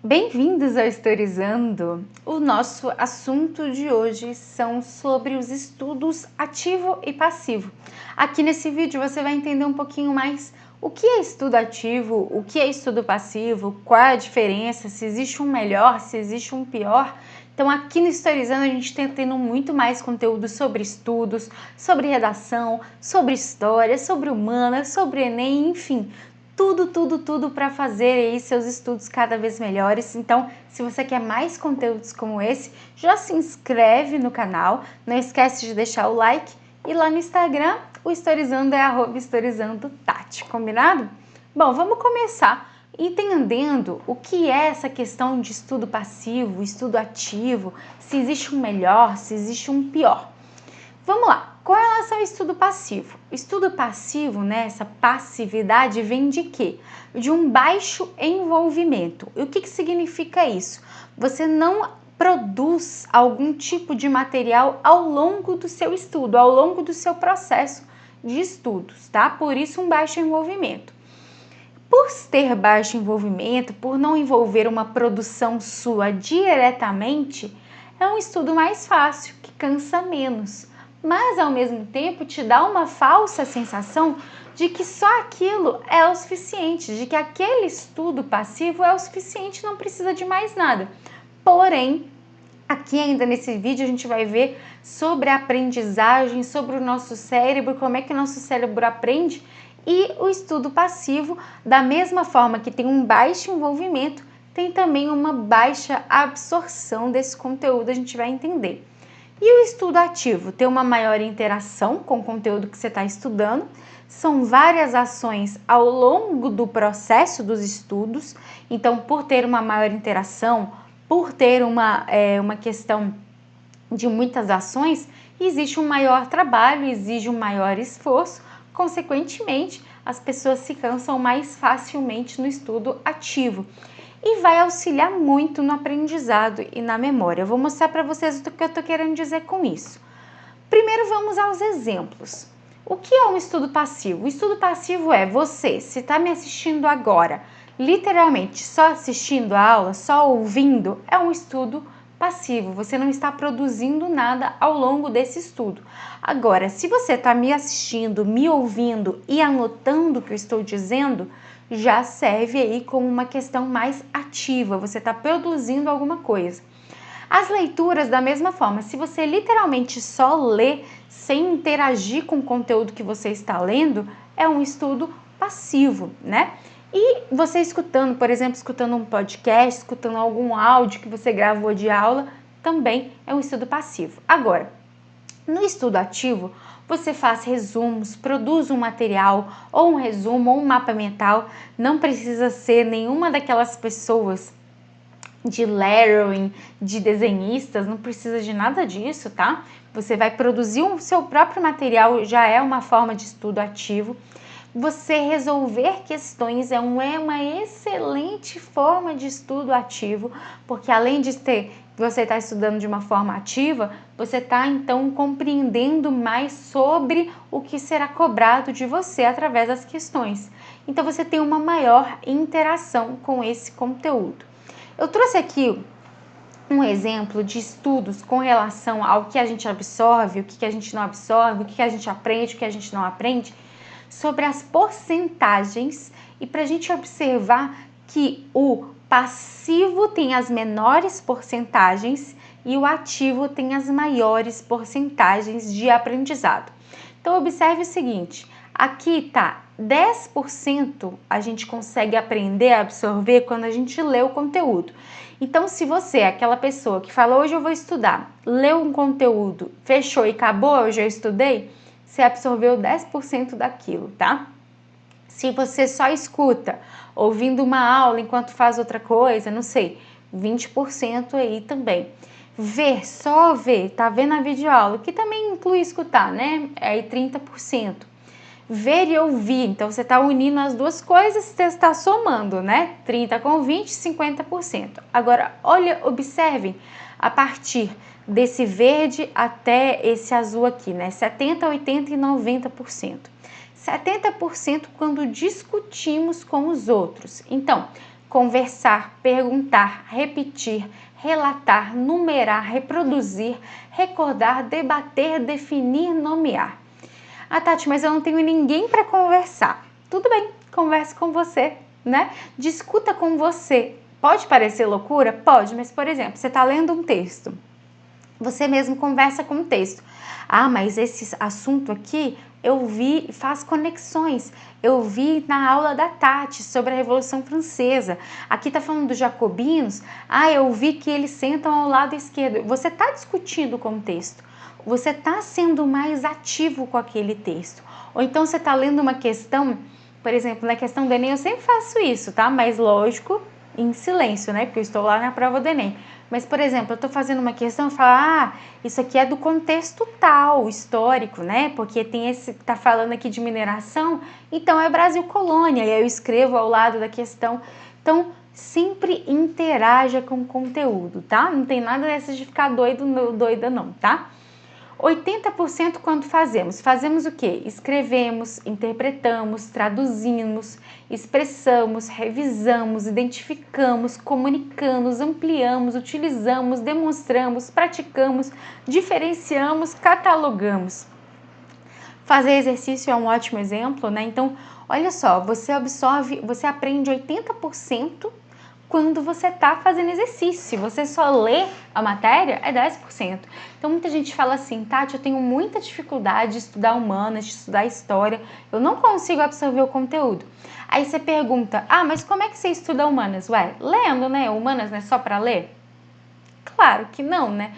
Bem-vindos ao Historizando! O nosso assunto de hoje são sobre os estudos ativo e passivo. Aqui nesse vídeo você vai entender um pouquinho mais o que é estudo ativo, o que é estudo passivo, qual é a diferença, se existe um melhor, se existe um pior. Então aqui no Historizando a gente está tendo muito mais conteúdo sobre estudos, sobre redação, sobre história, sobre humanas, sobre Enem, enfim, tudo para fazer aí seus estudos cada vez melhores. Então, se você quer mais conteúdos como esse, já se inscreve no canal, não esquece de deixar o like e lá no Instagram o Historizando é @historizandotati, combinado? Bom, vamos começar entendendo o que é essa questão de estudo passivo, estudo ativo, se existe um melhor, se existe um pior. Vamos lá. Com relação ao estudo passivo. Estudo passivo, né, essa passividade vem de quê? De um baixo envolvimento. E o que significa isso? Você não produz algum tipo de material ao longo do seu estudo, ao longo do seu processo de estudos, tá? Por isso um baixo envolvimento. Por ter baixo envolvimento, por não envolver uma produção sua diretamente, é um estudo mais fácil, que cansa menos, mas ao mesmo tempo te dá uma falsa sensação de que só aquilo é o suficiente, de que aquele estudo passivo é o suficiente, não precisa de mais nada. Porém, aqui ainda nesse vídeo a gente vai ver sobre a aprendizagem, sobre o nosso cérebro, como é que o nosso cérebro aprende, e o estudo passivo, da mesma forma que tem um baixo envolvimento, tem também uma baixa absorção desse conteúdo, a gente vai entender. E o estudo ativo tem uma maior interação com o conteúdo que você está estudando, são várias ações ao longo do processo dos estudos, então por ter uma maior interação, por ter uma questão de muitas ações, existe um maior trabalho, exige um maior esforço, consequentemente as pessoas se cansam mais facilmente no estudo ativo. E vai auxiliar muito no aprendizado e na memória. Eu vou mostrar para vocês o que eu estou querendo dizer com isso. Primeiro vamos aos exemplos. O que é um estudo passivo? O estudo passivo é você, se está me assistindo agora, literalmente só assistindo a aula, só ouvindo, é um estudo passivo. Você não está produzindo nada ao longo desse estudo. Agora, se você está me assistindo, me ouvindo e anotando o que eu estou dizendo, já serve aí como uma questão mais ativa, você está produzindo alguma coisa. As leituras, da mesma forma, se você literalmente só lê sem interagir com o conteúdo que você está lendo, é um estudo passivo, né? E você escutando, por exemplo, escutando um podcast, escutando algum áudio que você gravou de aula, também é um estudo passivo. Agora, no estudo ativo, você faz resumos, produz um material, ou um resumo, ou um mapa mental. Não precisa ser nenhuma daquelas pessoas de lettering, de desenhistas, não precisa de nada disso, tá? Você vai produzir o seu próprio material, já é uma forma de estudo ativo. Você resolver questões é uma excelente forma de estudo ativo, porque além de você está estudando de uma forma ativa, você está então compreendendo mais sobre o que será cobrado de você através das questões. Então você tem uma maior interação com esse conteúdo. Eu trouxe aqui um exemplo de estudos com relação ao que a gente absorve, o que a gente não absorve, o que a gente aprende, o que a gente não aprende, sobre as porcentagens, e para a gente observar que o passivo tem as menores porcentagens e o ativo tem as maiores porcentagens de aprendizado. Então observe o seguinte, aqui tá 10% a gente consegue aprender a absorver quando a gente lê o conteúdo. Então, se você é aquela pessoa que fala, hoje eu vou estudar, leu um conteúdo, fechou e acabou, eu já estudei, você absorveu 10% daquilo, tá? Se você só escuta, ouvindo uma aula enquanto faz outra coisa, não sei, 20% aí também. Ver, só ver, tá vendo a videoaula, que também inclui escutar, né? É aí 30%. Ver e ouvir, então você está unindo as duas coisas, você está somando, né? 30 com 20, 50%. Agora, olha, observem, a partir desse verde até esse azul aqui, né? 70, 80 e 90%. 70% quando discutimos com os outros. Então, conversar, perguntar, repetir, relatar, numerar, reproduzir, recordar, debater, definir, nomear. Ah, Tati, mas eu não tenho ninguém para conversar. Tudo bem, converse com você, né? Discuta com você. Pode parecer loucura? Pode, mas, por exemplo, você está lendo um texto. Você mesmo conversa com o texto. Ah, mas esse assunto aqui eu vi, faz conexões. Eu vi na aula da Tati sobre a Revolução Francesa. Aqui está falando dos jacobinos. Ah, eu vi que eles sentam ao lado esquerdo. Você está discutindo com o texto. Você está sendo mais ativo com aquele texto. Ou então você está lendo uma questão, por exemplo, na questão do Enem, eu sempre faço isso, tá? Mas lógico, em silêncio, né? Porque eu estou lá na prova do Enem. Mas, por exemplo, eu estou fazendo uma questão e falo, isso aqui é do contexto tal, histórico, né? Porque tem esse que está falando aqui de mineração, então é Brasil Colônia, e aí eu escrevo ao lado da questão. Então, sempre interaja com o conteúdo, tá? Não tem nada dessa de ficar doida não, tá? 80% quando fazemos. Fazemos o quê? Escrevemos, interpretamos, traduzimos, expressamos, revisamos, identificamos, comunicamos, ampliamos, utilizamos, demonstramos, praticamos, diferenciamos, catalogamos. Fazer exercício é um ótimo exemplo, né? Então, olha só, você aprende 80% quando você está fazendo exercício. Se você só lê a matéria, é 10%. Então, muita gente fala assim, Tati, eu tenho muita dificuldade de estudar humanas, de estudar história, eu não consigo absorver o conteúdo. Aí você pergunta, mas como é que você estuda humanas? Ué, lendo, né? Humanas não é só para ler? Claro que não, né?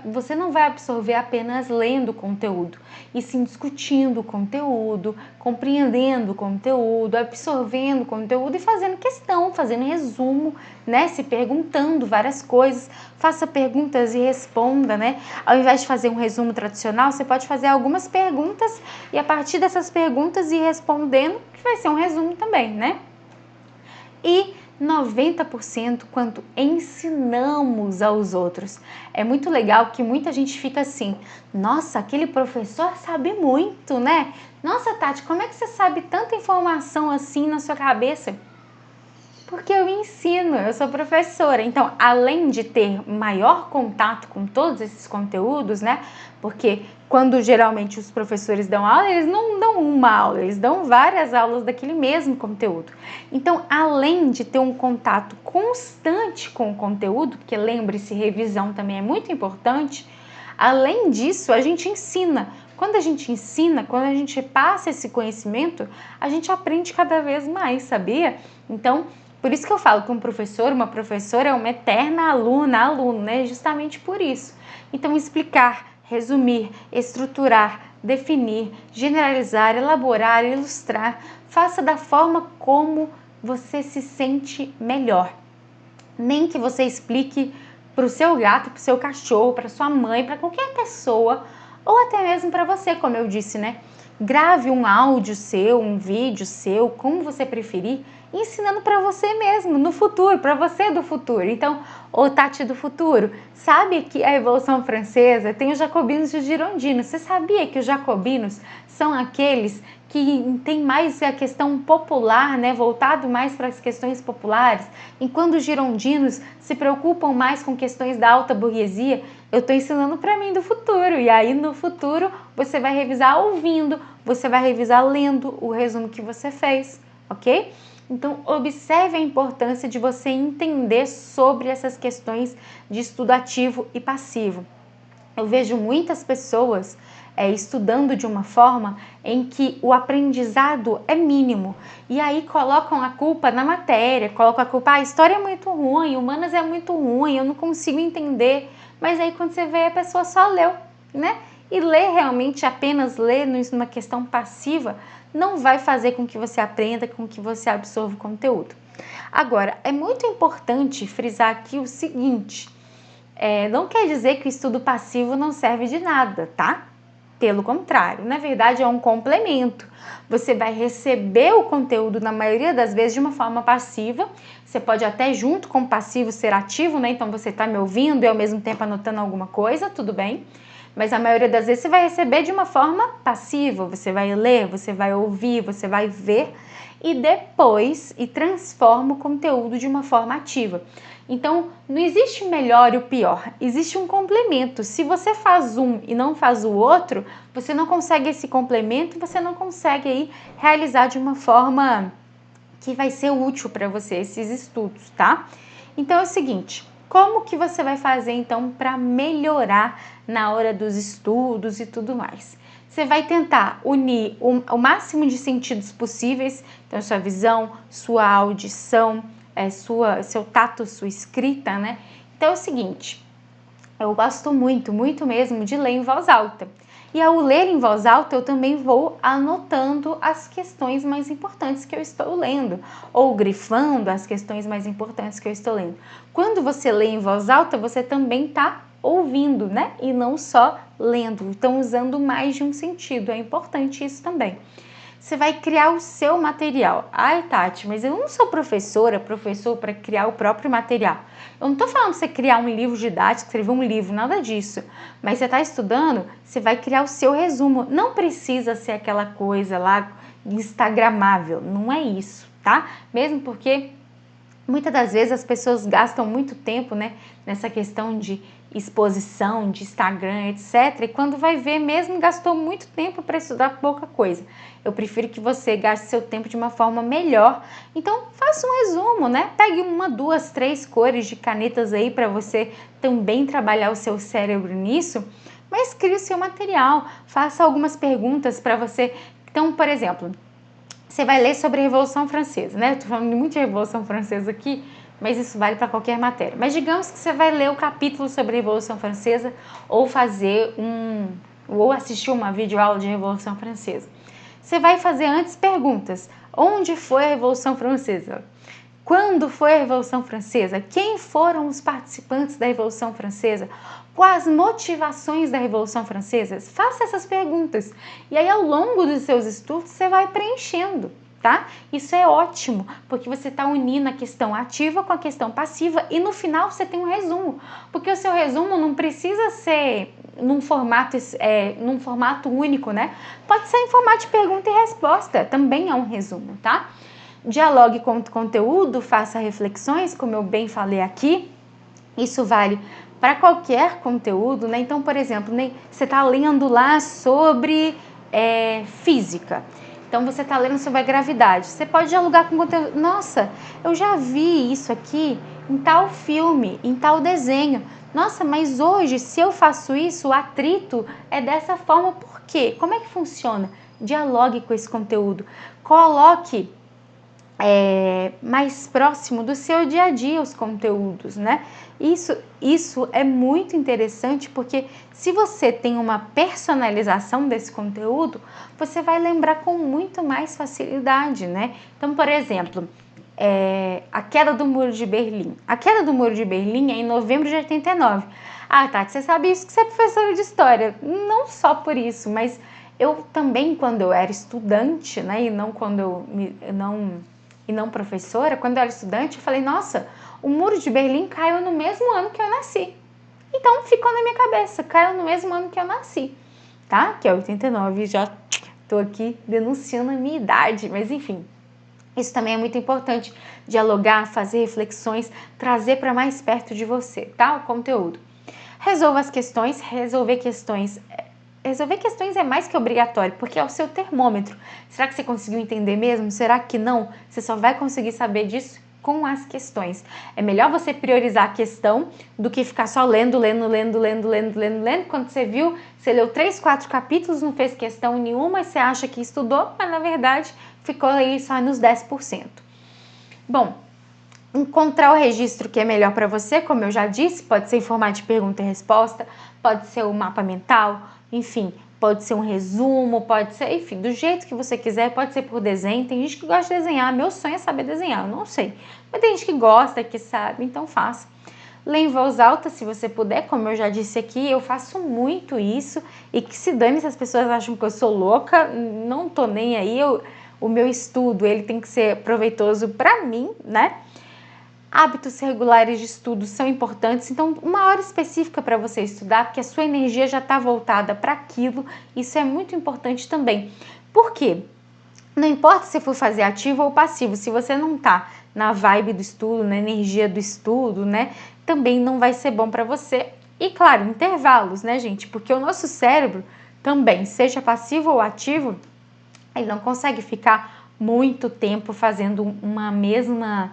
Você não vai absorver apenas lendo o conteúdo, e sim discutindo o conteúdo, compreendendo o conteúdo, absorvendo o conteúdo e fazendo questão, fazendo resumo, né? Se perguntando várias coisas, faça perguntas e responda, né? Ao invés de fazer um resumo tradicional, você pode fazer algumas perguntas e a partir dessas perguntas ir respondendo, que vai ser um resumo também, né? E 90% quando ensinamos aos outros. É muito legal que muita gente fica assim, nossa, aquele professor sabe muito, né? Nossa, Tati, como é que você sabe tanta informação assim na sua cabeça? Porque eu ensino, eu sou professora. Então, além de ter maior contato com todos esses conteúdos, né? Porque quando geralmente os professores dão aula, eles não dão uma aula, eles dão várias aulas daquele mesmo conteúdo. Então, além de ter um contato constante com o conteúdo, porque lembre-se, revisão também é muito importante, além disso, a gente ensina. Quando a gente ensina, quando a gente passa esse conhecimento, a gente aprende cada vez mais, sabia? Então, por isso que eu falo que um professor, uma professora é uma eterna aluna, aluno, né? Justamente por isso. Então, explicar, resumir, estruturar, definir, generalizar, elaborar, ilustrar, faça da forma como você se sente melhor. Nem que você explique para o seu gato, para o seu cachorro, para sua mãe, para qualquer pessoa, ou até mesmo para você, como eu disse, né? Grave um áudio seu, um vídeo seu, como você preferir, ensinando para você mesmo, no futuro, para você do futuro. Então, ô Tati do futuro, sabe que a Revolução Francesa tem os jacobinos e os girondinos. Você sabia que os jacobinos são aqueles que têm mais a questão popular, né, voltado mais para as questões populares, enquanto os girondinos se preocupam mais com questões da alta burguesia? Eu estou ensinando para mim do futuro, e aí no futuro você vai revisar ouvindo, você vai revisar lendo o resumo que você fez, ok? Então, observe a importância de você entender sobre essas questões de estudo ativo e passivo. Eu vejo muitas pessoas estudando de uma forma em que o aprendizado é mínimo, e aí colocam a culpa na matéria, colocam a culpa, a história é muito ruim, humanas é muito ruim, eu não consigo entender, mas aí quando você vê a pessoa só leu, né? E ler realmente, apenas ler numa questão passiva, não vai fazer com que você aprenda, com que você absorva o conteúdo. Agora, é muito importante frisar aqui o seguinte, não quer dizer que o estudo passivo não serve de nada, tá? Pelo contrário, na verdade é um complemento. Você vai receber o conteúdo, na maioria das vezes, de uma forma passiva. Você pode até, junto com o passivo, ser ativo, né? Então você está me ouvindo e ao mesmo tempo anotando alguma coisa, tudo bem. mas a maioria das vezes você vai receber de uma forma passiva, você vai ler, você vai ouvir, você vai ver e depois transforma o conteúdo de uma forma ativa. Então, não existe o melhor e o pior, existe um complemento. Se você faz um e não faz o outro, você não consegue esse complemento, você não consegue aí realizar de uma forma que vai ser útil para você esses estudos, tá? Então é o seguinte, como que você vai fazer então para melhorar na hora dos estudos e tudo mais? Você vai tentar unir o máximo de sentidos possíveis, então sua visão, sua audição, seu tato, sua escrita, né? Então é o seguinte, eu gosto muito, muito mesmo de ler em voz alta. E ao ler em voz alta, eu também vou anotando as questões mais importantes que eu estou lendo, ou grifando as questões mais importantes que eu estou lendo. Quando você lê em voz alta, você também está ouvindo, né? E não só lendo. Então, usando mais de um sentido. É importante isso também. Você vai criar o seu material. Ai, Tati, mas eu não sou professor para criar o próprio material. Eu não estou falando para você criar um livro didático, escrever um livro, nada disso. Mas você está estudando, você vai criar o seu resumo. Não precisa ser aquela coisa lá instagramável, não é isso, tá? Mesmo porque muitas das vezes as pessoas gastam muito tempo, né, nessa questão de exposição, de Instagram, etc. E quando vai ver mesmo, gastou muito tempo para estudar pouca coisa. Eu prefiro que você gaste seu tempo de uma forma melhor. Então, faça um resumo, né? Pegue 1, 2, 3 cores de canetas aí para você também trabalhar o seu cérebro nisso. Mas crie o seu material, faça algumas perguntas para você. Então, por exemplo, você vai ler sobre a Revolução Francesa, né? Eu tô falando muito de Revolução Francesa aqui, mas isso vale para qualquer matéria. Mas digamos que você vai ler o capítulo sobre a Revolução Francesa ou ou assistir uma videoaula de Revolução Francesa. Você vai fazer antes perguntas. Onde foi a Revolução Francesa? Quando foi a Revolução Francesa? Quem foram os participantes da Revolução Francesa? Quais as motivações da Revolução Francesa? Faça essas perguntas. E aí, ao longo dos seus estudos, você vai preenchendo, tá? Isso é ótimo, porque você está unindo a questão ativa com a questão passiva e no final você tem um resumo. Porque o seu resumo não precisa ser num formato único, né? Pode ser em formato de pergunta e resposta, também é um resumo, tá? Dialogue com o conteúdo, faça reflexões, como eu bem falei aqui. Isso vale para qualquer conteúdo, né? Então, por exemplo, você está lendo lá sobre física. Então, você está lendo sobre a gravidade. Você pode dialogar com o conteúdo. Nossa, eu já vi isso aqui em tal filme, em tal desenho. Nossa, mas hoje, se eu faço isso, o atrito é dessa forma. Por quê? Como é que funciona? Dialogue com esse conteúdo. Coloque mais próximo do seu dia a dia os conteúdos, né? Isso é muito interessante porque se você tem uma personalização desse conteúdo, você vai lembrar com muito mais facilidade, né? Então, por exemplo, a queda do Muro de Berlim. A queda do Muro de Berlim é em novembro de 89. Ah, Tati, você sabe isso que você é professora de história. Não só por isso, mas eu também, quando eu era estudante, né, e não professora, quando eu era estudante, eu falei, nossa, o Muro de Berlim caiu no mesmo ano que eu nasci. Então, ficou na minha cabeça, caiu no mesmo ano que eu nasci, tá? Que é 89, já tô aqui denunciando a minha idade, mas enfim. Isso também é muito importante, dialogar, fazer reflexões, trazer para mais perto de você, tá? O conteúdo. Resolva as questões, resolver questões é mais que obrigatório, porque é o seu termômetro. Será que você conseguiu entender mesmo? Será que não? Você só vai conseguir saber disso com as questões. É melhor você priorizar a questão do que ficar só lendo. Quando você viu, você leu 3, 4 capítulos, não fez questão nenhuma, você acha que estudou, mas na verdade ficou aí só nos 10%. Bom, encontrar o registro que é melhor para você, como eu já disse, pode ser em formato de pergunta e resposta, pode ser um mapa mental, enfim, pode ser um resumo, pode ser, enfim, do jeito que você quiser, pode ser por desenho. Tem gente que gosta de desenhar, meu sonho é saber desenhar, eu não sei, mas tem gente que gosta, que sabe, então faça. Lê em voz alta, se você puder, como eu já disse aqui, eu faço muito isso, e que se dane se as pessoas acham que eu sou louca, não tô nem aí, o meu estudo, ele tem que ser proveitoso para mim, né? Hábitos regulares de estudo são importantes, então uma hora específica para você estudar, porque a sua energia já está voltada para aquilo, isso é muito importante também. Por quê? Não importa se for fazer ativo ou passivo, se você não tá na vibe do estudo, na energia do estudo, né, também não vai ser bom para você. E claro, intervalos, né, gente? Porque o nosso cérebro também, seja passivo ou ativo, ele não consegue ficar muito tempo fazendo uma mesma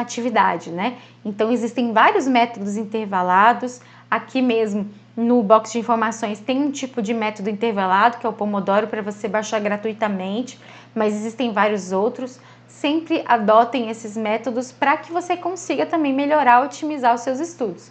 atividade, né? Então existem vários métodos intervalados. Aqui mesmo no box de informações tem um tipo de método intervalado, que é o Pomodoro, para você baixar gratuitamente, mas existem vários outros. Sempre adotem esses métodos para que você consiga também melhorar, otimizar os seus estudos.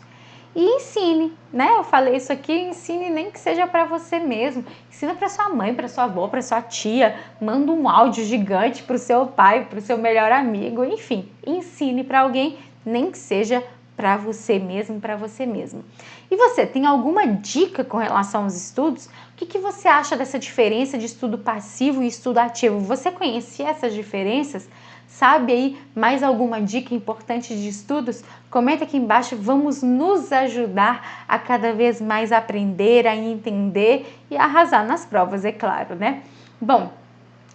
E ensine, né? Eu falei isso aqui, ensine nem que seja para você mesmo. Ensina para sua mãe, para sua avó, para sua tia. Manda um áudio gigante para o seu pai, para o seu melhor amigo. Enfim, ensine para alguém, nem que seja para você mesmo, para você mesmo. E você, tem alguma dica com relação aos estudos? O que você acha dessa diferença de estudo passivo e estudo ativo? Você conhecia essas diferenças? Sabe aí mais alguma dica importante de estudos? Comenta aqui embaixo, vamos nos ajudar a cada vez mais aprender, a entender e arrasar nas provas, é claro, né? Bom,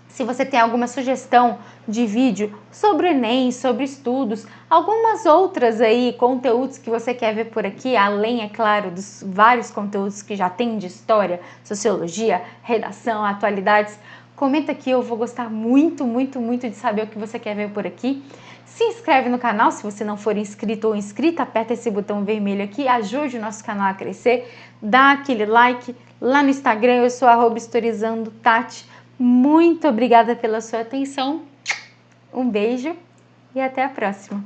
se você tem alguma sugestão de vídeo sobre o Enem, sobre estudos, algumas outras aí, conteúdos que você quer ver por aqui, além, é claro, dos vários conteúdos que já tem de história, sociologia, redação, atualidades, comenta aqui, eu vou gostar muito, muito, muito de saber o que você quer ver por aqui. Se inscreve no canal, se você não for inscrito ou inscrita, aperta esse botão vermelho aqui, ajude o nosso canal a crescer, dá aquele like. Lá no Instagram eu sou @historizandotati. Muito obrigada pela sua atenção, um beijo e até a próxima!